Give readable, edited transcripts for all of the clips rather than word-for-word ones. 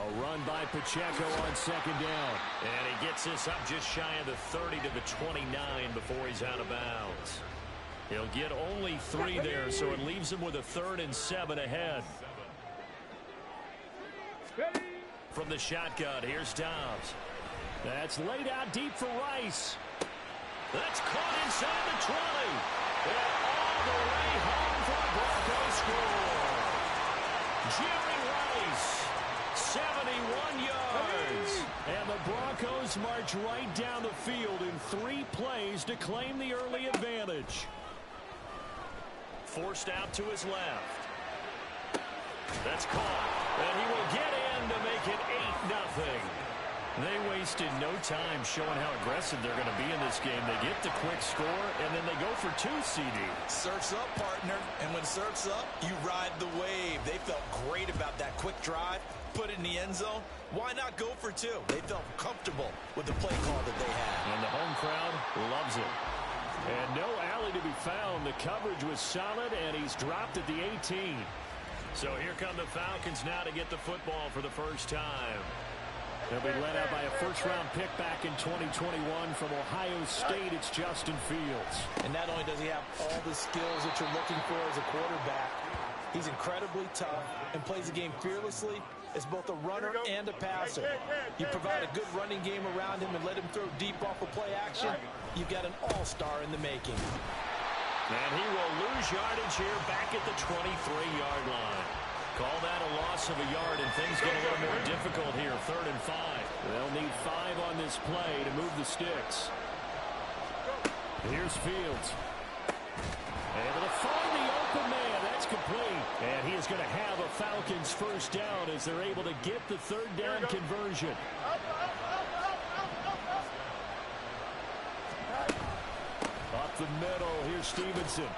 A run by Pacheco on second down. And he gets this up just shy of the 30 to the 29 before he's out of bounds. He'll get only 3 there, so it leaves him with a 3rd and 7 ahead. From the shotgun, here's Dobbs. That's laid out deep for Rice. That's caught inside the 20. And all the way home for the Broncos score. Jerry Rice, 71 yards. And the Broncos march right down the field in 3 plays to claim the early advantage. Forced out to his left. That's caught. And he will get in to make it 8-0. They wasted no time showing how aggressive they're going to be in this game. They get the quick score, and then they go for 2, CD. Surf's up, partner. And when surf's up, you ride the wave. They felt great about that quick drive, put it in the end zone. Why not go for 2? They felt comfortable with the play call that they had. And the home crowd loves it. And no alley to be found. The coverage was solid, and he's dropped at the 18. So here come the Falcons now to get the football for the first time. They'll be led out by a first-round pick back in 2021 from Ohio State. It's Justin Fields. And not only does he have all the skills that you're looking for as a quarterback, he's incredibly tough and plays the game fearlessly as both a runner and a passer. You provide a good running game around him and let him throw deep off of play action, you've got an all-star in the making. And he will lose yardage here back at the 23-yard line. Call that a loss of a yard, and things get a little more difficult here. 3rd and 5. They'll need 5 on this play to move the sticks. Here's Fields. Able to find the open man. That's complete. And he is going to have a Falcons first down as they're able to get the 3rd down conversion. Up the middle, here's Stevenson.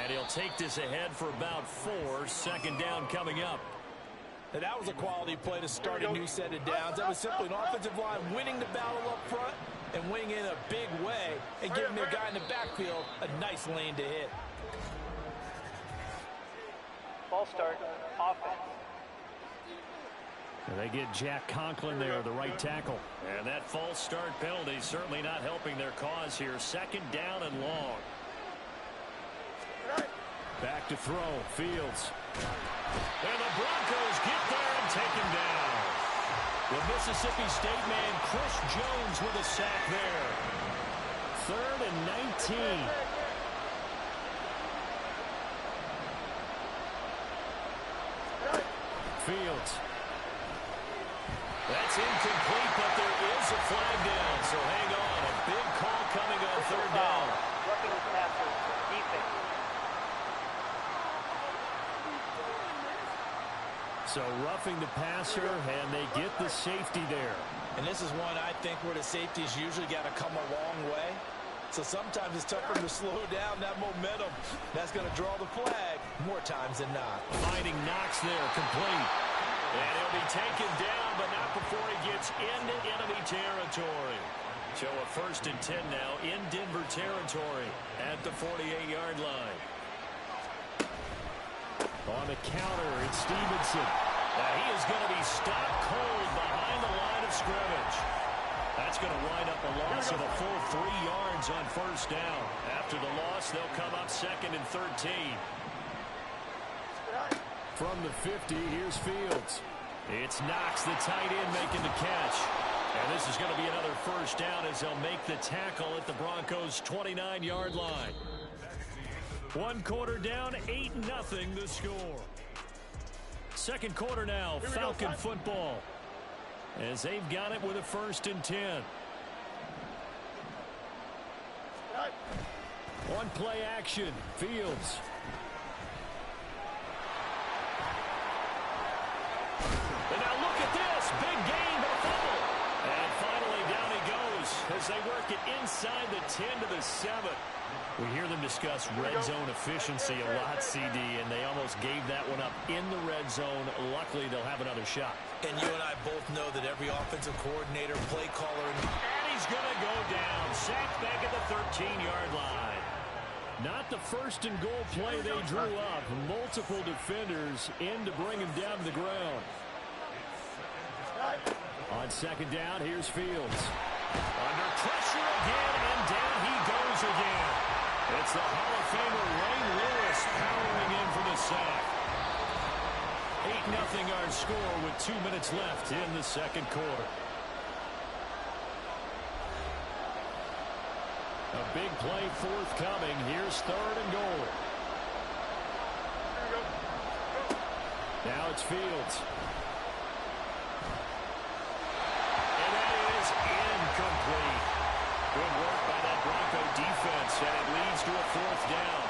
And he'll take this ahead for about 4. 2nd down coming up. And that was a quality play to start a new set of downs. That was simply an offensive line winning the battle up front and winning in a big way and giving their guy in the backfield a nice lane to hit. Ball start, offense. And they get Jack Conklin there, the right tackle. And that false start penalty certainly not helping their cause here. 2nd down and long. Back to throw, Fields. And the Broncos get there and take him down. The Mississippi State man, Chris Jones, with a sack there. 3rd and 19. Fields. That's incomplete, but there is a flag down, so hang on. A big call coming on 3rd down. Roughing the passer, defense. So roughing the passer, and they get the safety there. And this is one I think where the safety's usually got to come a long way. So sometimes it's tougher to slow down that momentum. That's going to draw the flag more times than not. Finding Knox there, complete. And he'll be taken down, but not before he gets into enemy territory. So a 1st and 10 now in Denver territory at the 48-yard line. On the counter, it's Stevenson. Now he is going to be stopped cold behind the line of scrimmage. That's going to wind up a loss of a full 3 yards on 1st down. After the loss, they'll come up 2nd and 13. From the 50, here's Fields. It's Knox, the tight end, making the catch. And this is going to be another 1st down as they'll make the tackle at the Broncos' 29-yard line. 1 quarter down, 8-0 the score. 2nd quarter now, Falcon football. As they've got it with a 1st and 10. One play action, Fields. And now look at this, big gain, but a fumble. And finally down he goes as they work it inside the 10 to the 7. We hear them discuss red zone efficiency a lot, CD, and they almost gave that one up in the red zone. Luckily, they'll have another shot. And you and I both know that every offensive coordinator, play caller, and he's going to go down. Sacked back at the 13-yard line. Not the 1st and goal play they drew up. Multiple defenders in to bring him down to the ground. second down. Here's Fields. Under pressure again, and down he goes again. It's the Hall of Famer Ray Lewis powering in for the sack. 8-0 our score with 2 minutes left in the second quarter. A big play forthcoming. Here's third and goal. Now it's Fields. And that is incomplete. Good work by that Bronco defense, and it leads to a fourth down.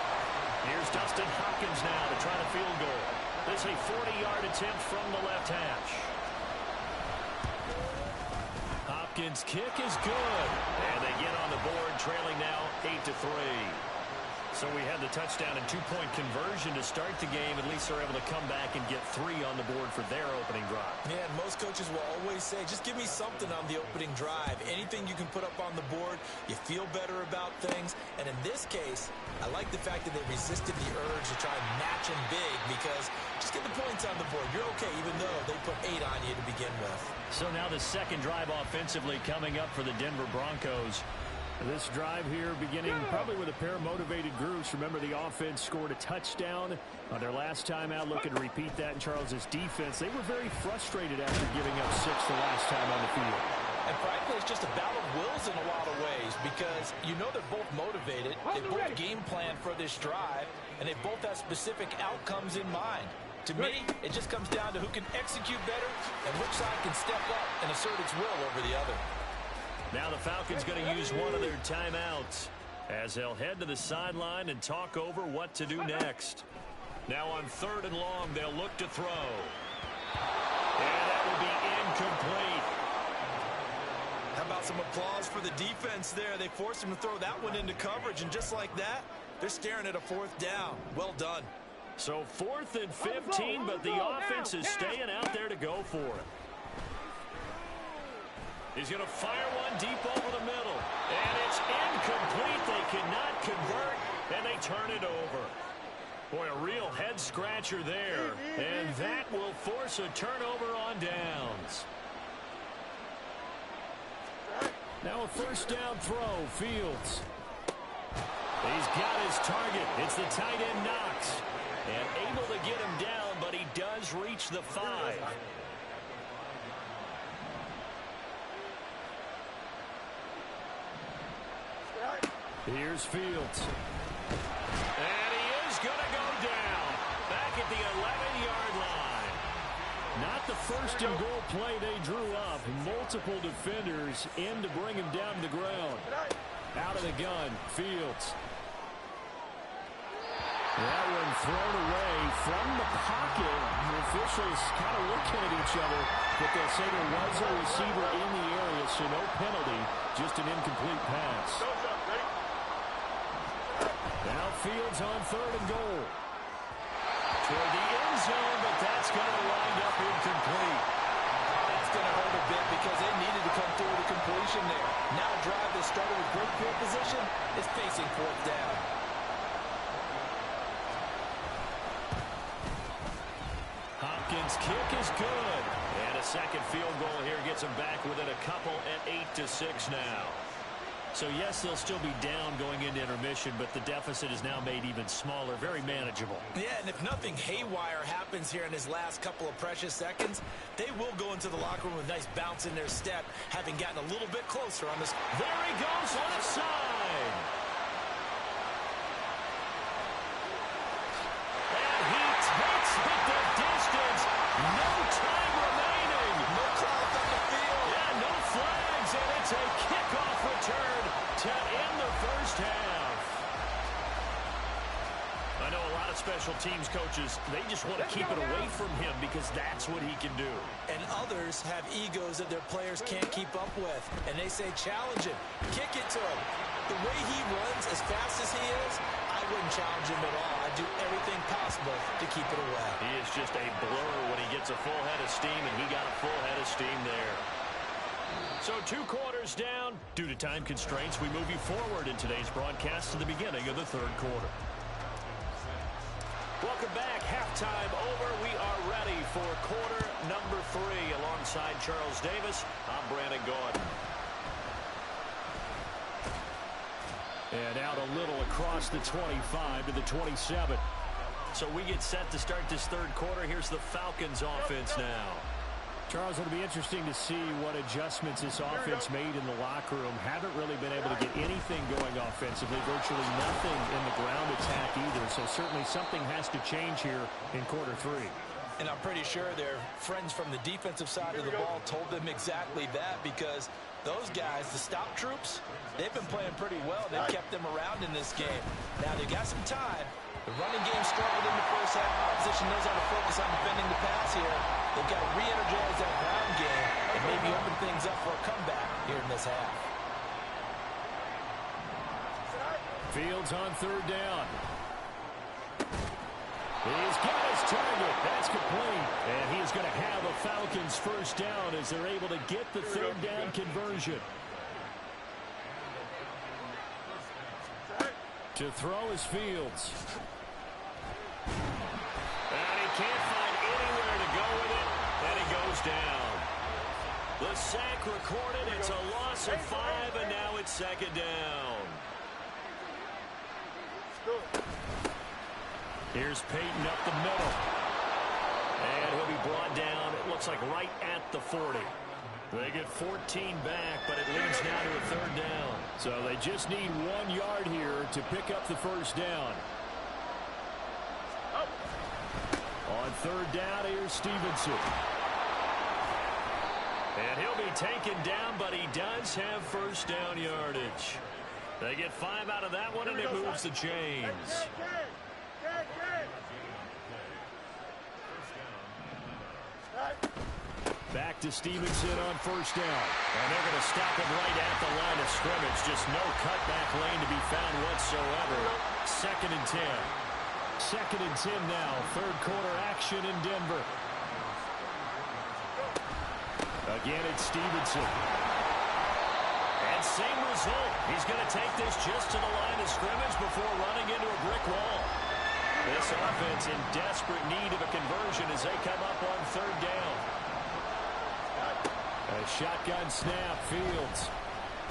Here's Dustin Hopkins now to try the field goal. This is a 40-yard attempt from the left hash. Hopkins' kick is good, and they get on the board, trailing now 8-3. So we had the touchdown and two-point conversion to start the game. At least they're able to come back and get 3 on the board for their opening drive. Yeah, and most coaches will always say, just give me something on the opening drive. Anything you can put up on the board, you feel better about things. And in this case, I like the fact that they resisted the urge to try and match them big, because just get the points on the board. You're okay, even though they put 8 on you to begin with. So now the second drive offensively coming up for the Denver Broncos. This drive here beginning probably with a pair of motivated groups. Remember, the offense scored a touchdown on their last time out. Looking to repeat that in Charles's defense. They were very frustrated after giving up 6 the last time on the field. And frankly, it's just a battle of wills in a lot of ways, because you know they're both motivated. They both game plan for this drive, and they both have specific outcomes in mind. To me, it just comes down to who can execute better and which side can step up and assert its will over the other. Now the Falcons going to use one of their timeouts as they'll head to the sideline and talk over what to do next. Now on third and long, they'll look to throw. And that will be incomplete. How about some applause for the defense there? They forced him to throw that one into coverage, and just like that, they're staring at a fourth down. Well done. So 4th and 15, but the offense is staying out there to go for it. He's going to fire one deep over the middle. And it's incomplete. They cannot convert, and they turn it over. Boy, a real head-scratcher there. And that will force a turnover on downs. Now a first down throw, Fields. He's got his target. It's the tight end Knox. And able to get him down, but he does reach the 5. Here's Fields. And he is going to go down. Back at the 11-yard line. Not the first and goal play they drew up. Multiple defenders in to bring him down to the ground. Out of the gun, Fields. That one thrown away from the pocket. The officials kind of looking at each other, but they'll say there was a receiver in the area, so no penalty, just an incomplete pass. Now Fields on third and goal. Toward the end zone, but that's going to wind up incomplete. That's going to hurt a bit because they needed to come through with a completion there. Now a drive that started with great field position is facing fourth down. Hopkins' kick is good. And a second field goal here gets them back within a couple at 8-6 now. So, yes, they'll still be down going into intermission, but the deficit is now made even smaller, very manageable. Yeah, and if nothing haywire happens here in his last couple of precious seconds, they will go into the locker room with a nice bounce in their step, having gotten a little bit closer on this. There he goes, left side. And he takes it the distance. No time remaining. No clock on the field. Yeah, no flags, and it's a kickoff return to end the first half. I know a lot of special teams coaches, they just want to keep it away from him because that's what he can do. And others have egos that their players can't keep up with. And they say, challenge him, kick it to him. The way he runs as fast as he is, I wouldn't challenge him at all. I'd do everything possible to keep it away. He is just a blur when he gets a full head of steam, and he got a full head of steam there. So 2 quarters down. Due to time constraints, we move you forward in today's broadcast to the beginning of the third quarter. Welcome back. Halftime over. We are ready for quarter number 3 alongside alongside Charles Davis, I'm Brandon Gaudin. And out a little across the 25 to the 27. So we get set to start this third quarter. Here's the Falcons offense now. Charles, it'll be interesting to see what adjustments this offense made in the locker room. Haven't really been able to get anything going offensively. Virtually nothing in the ground attack either. So certainly something has to change here in quarter three. And I'm pretty sure their friends from the defensive side of the ball told them exactly that, because those guys, the stop troops, they've been playing pretty well. They've kept them around in this game. Now they've got some time. The running game struggled in the first half. Opposition knows how to focus on defending the pass here. They've got to re-energize that ground game and maybe open things up for a comeback here in this half. Fields on third down. He's got his target. That's complete. And he is going to have a Falcons first down as they're able to get the third down conversion. To throw is Fields. And he can't find anywhere to go with it. And he goes down. The sack recorded. It's a loss of 5, and now it's second down. Here's Peyton up the middle. And he'll be brought down, it looks like right at the 40. They get 14 back, but it leads now to a third down. So they just need 1 yard here to pick up the first down. On third down, here's Stevenson. And he'll be taken down, but he does have first down yardage. They get 5 out of that one, and it moves the chains. Back to Stevenson on first down. And they're going to stop him right at the line of scrimmage. Just no cutback lane to be found whatsoever. Second and 10. Second and 10 now. Third quarter action in Denver. Again, it's Stevenson. And same result. He's going to take this just to the line of scrimmage before running into a brick wall. This offense in desperate need of a conversion as they come up on third down. A shotgun snap, Fields.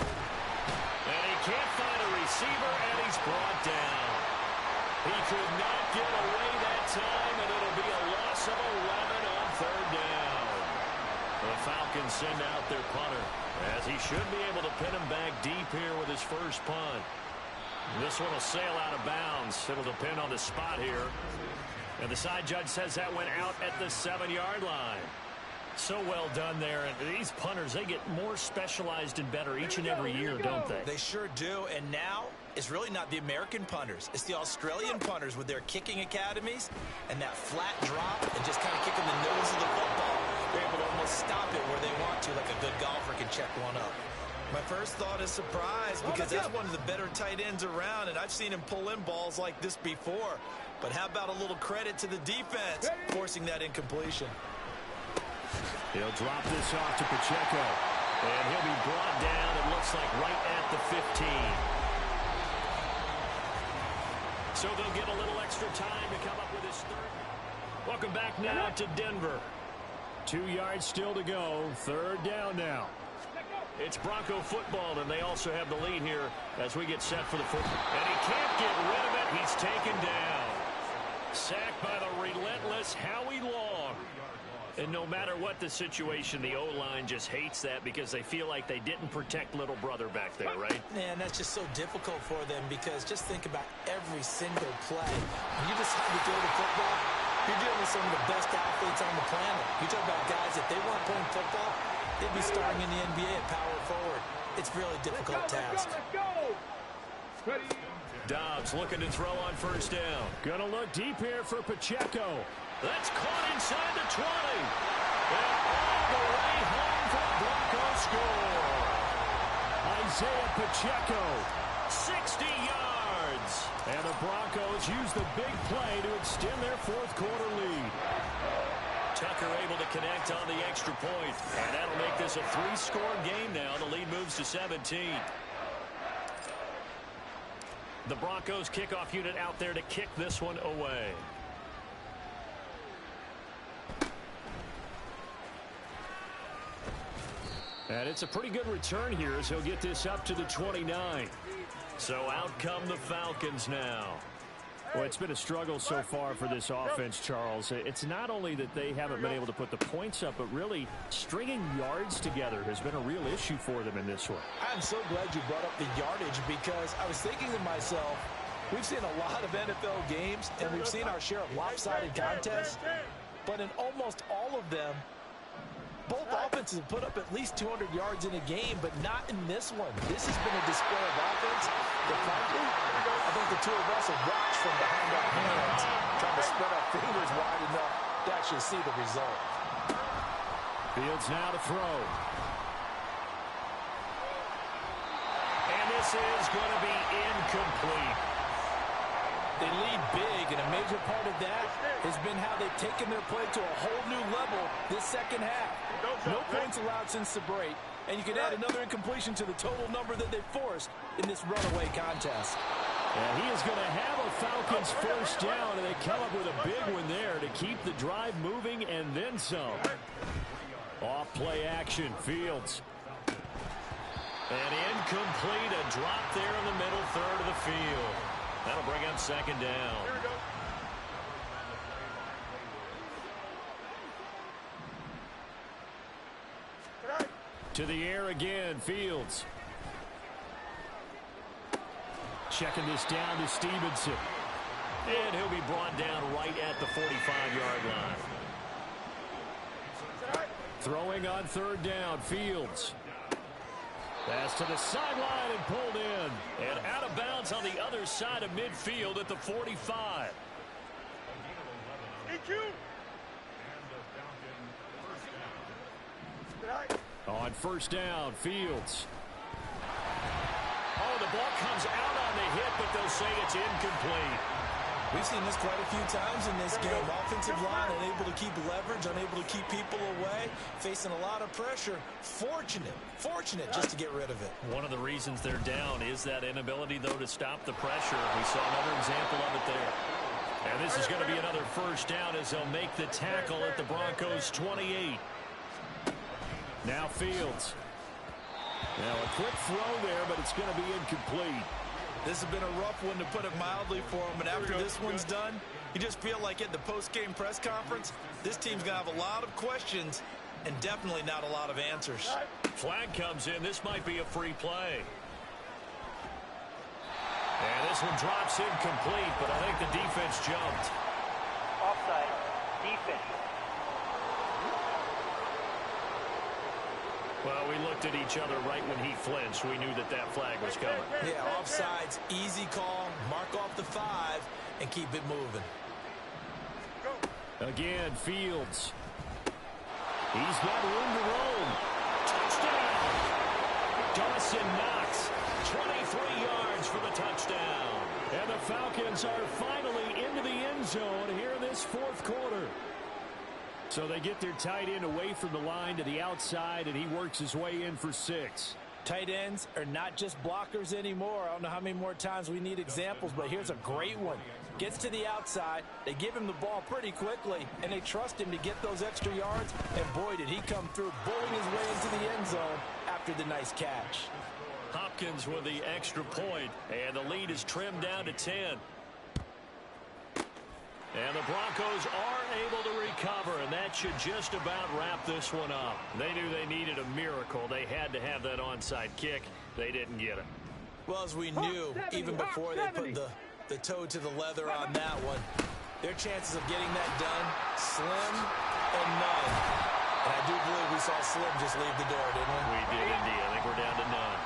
And he can't find a receiver, and he's brought down. He could not get away that time, and it'll be a loss of 11 on third down. The Falcons send out their punter, as he should be able to pin him back deep here with his first punt. This one will sail out of bounds. It'll depend on the spot here. And the side judge says that went out at the 7-yard line. So well done there. And these punters, they get more specialized and better each and every year, don't they? They sure do. And now it's really not the American punters. It's the Australian punters with their kicking academies and that flat drop and just kind of kicking the nose of the football. They're able to almost stop it where they want to, like a good golfer can check one up. My first thought is surprise, because that's one of the better tight ends around, and I've seen him pull in balls like this before. But how about a little credit to the defense forcing that incompletion? He'll drop this off to Pacheco. And he'll be brought down, it looks like, right at the 15. So they'll get a little extra time to come up with his third. Welcome back now to Denver. 2 yards still to go. Third down now. It's Bronco football, and they also have the lead here as we get set for the football. And he can't get rid of it. He's taken down. Sacked by the relentless Howie Long. And no matter what the situation, the O-line just hates that because they feel like they didn't protect little brother back there, right? Man, that's just so difficult for them, because just think about every single play. When you decide to throw the football, you're dealing with some of the best athletes on the planet. You talk about guys, if they weren't playing football, they'd be starting in the NBA at power forward. It's a really difficult task. Dobbs looking to throw on first down. Gonna look deep here for Pacheco. That's caught inside the 20. And all the way home for the Broncos score. Isaiah Pacheco. 60 yards. And the Broncos use the big play to extend their fourth quarter lead. Tucker able to connect on the extra point. And that'll make this a 3-score game now. The lead moves to 17. The Broncos kickoff unit out there to kick this one away. And it's a pretty good return here as he'll get this up to the 29. So out come the Falcons now. Well, it's been a struggle so far for this offense, Charles. It's not only that they haven't been able to put the points up, but really stringing yards together has been a real issue for them in this one. I'm so glad you brought up the yardage because I was thinking to myself, we've seen a lot of NFL games, and we've seen our share of lopsided contests, but in almost all of them, both offenses have put up at least 200 yards in a game, but not in this one. This has been a display of offense that, frankly, I think the two of us have watched from behind our hands, trying to spread our fingers wide enough to actually see the result. Fields now to throw. And this is going to be incomplete. They lead big, and a major part of that has been how they've taken their play to a whole new level this second half. No points allowed since the break, and you can add another incompletion to the total number that they forced in this runaway contest. And he is going to have a Falcons first down, and they come up with a big one there to keep the drive moving and then some. Off play action, Fields. And incomplete, a drop there in the middle third of the field. That'll bring up second down. Here we go. To the air again, Fields. Checking this down to Stevenson. And he'll be brought down right at the 45-yard line. Throwing on third down, Fields. Pass to the sideline and pulled in. And out of bounds on the other side of midfield at the 45. On first down, Fields. Oh, the ball comes out on the hit, but they'll say it's incomplete. We've seen this quite a few times in this game. Offensive line unable to keep leverage, unable to keep people away, facing a lot of pressure. Fortunate just to get rid of it. One of the reasons they're down is that inability, though, to stop the pressure. We saw another example of it there. And this is going to be another first down as they'll make the tackle at the Broncos' 28. Now Fields. Now a quick throw there, but it's going to be incomplete. This has been a rough one, to put it mildly, for him. And after this one's done, you just feel like at the post-game press conference, this team's going to have a lot of questions and definitely not a lot of answers. Flag comes in. This might be a free play. And this one drops incomplete, but I think the defense jumped. Offside. Defense. Well, we looked at each other right when he flinched. We knew that that flag was coming. Yeah, offsides, easy call, mark off the 5, and keep it moving. Again, Fields. He's got room to roam. Touchdown! Dawson Knox, 23 yards for the touchdown. And the Falcons are finally into the end zone here in this fourth quarter. So they get their tight end away from the line to the outside, and he works his way in for 6. Tight ends are not just blockers anymore. I don't know how many more times we need examples, but here's a great one. Gets to the outside, they give him the ball pretty quickly, and they trust him to get those extra yards, and boy, did he come through, bowling his way into the end zone after the nice catch. Hopkins with the extra point, and the lead is trimmed down to 10. And the Broncos are able to recover, and that should just about wrap this one up. They knew they needed a miracle. They had to have that onside kick. They didn't get it. Well, as we knew, even before they put the toe to the leather on that one, their chances of getting that done, slim and none. And I do believe we saw Slim just leave the door, didn't we? We did indeed. I think we're down to none.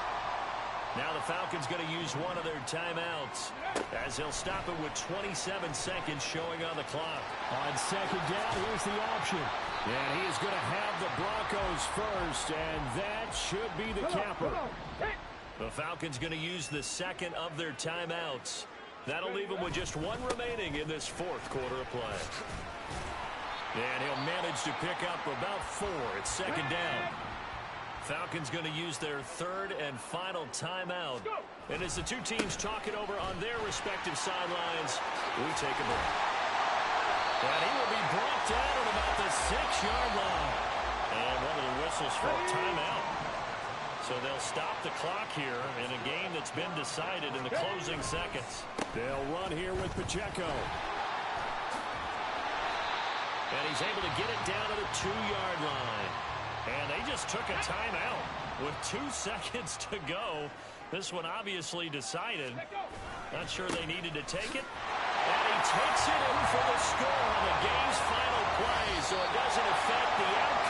Now the Falcons going to use one of their timeouts as they'll stop it with 27 seconds showing on the clock. On second down, here's the option. And he is going to have the Broncos first, and that should be the capper. The Falcons going to use the second of their timeouts. That'll leave them with just one remaining in this fourth quarter of play. And he'll manage to pick up about 4 at second down. Falcons going to use their third and final timeout. And as the two teams talk it over on their respective sidelines, we take a break. And he will be brought down at about the 6-yard line. And one of the whistles for a timeout. So they'll stop the clock here in a game that's been decided in the closing seconds. They'll run here with Pacheco. And he's able to get it down to the 2-yard line. And they just took a timeout with 2 seconds to go. This one obviously decided. Not sure they needed to take it. And he takes it in for the score on the game's final play, so it doesn't affect the outcome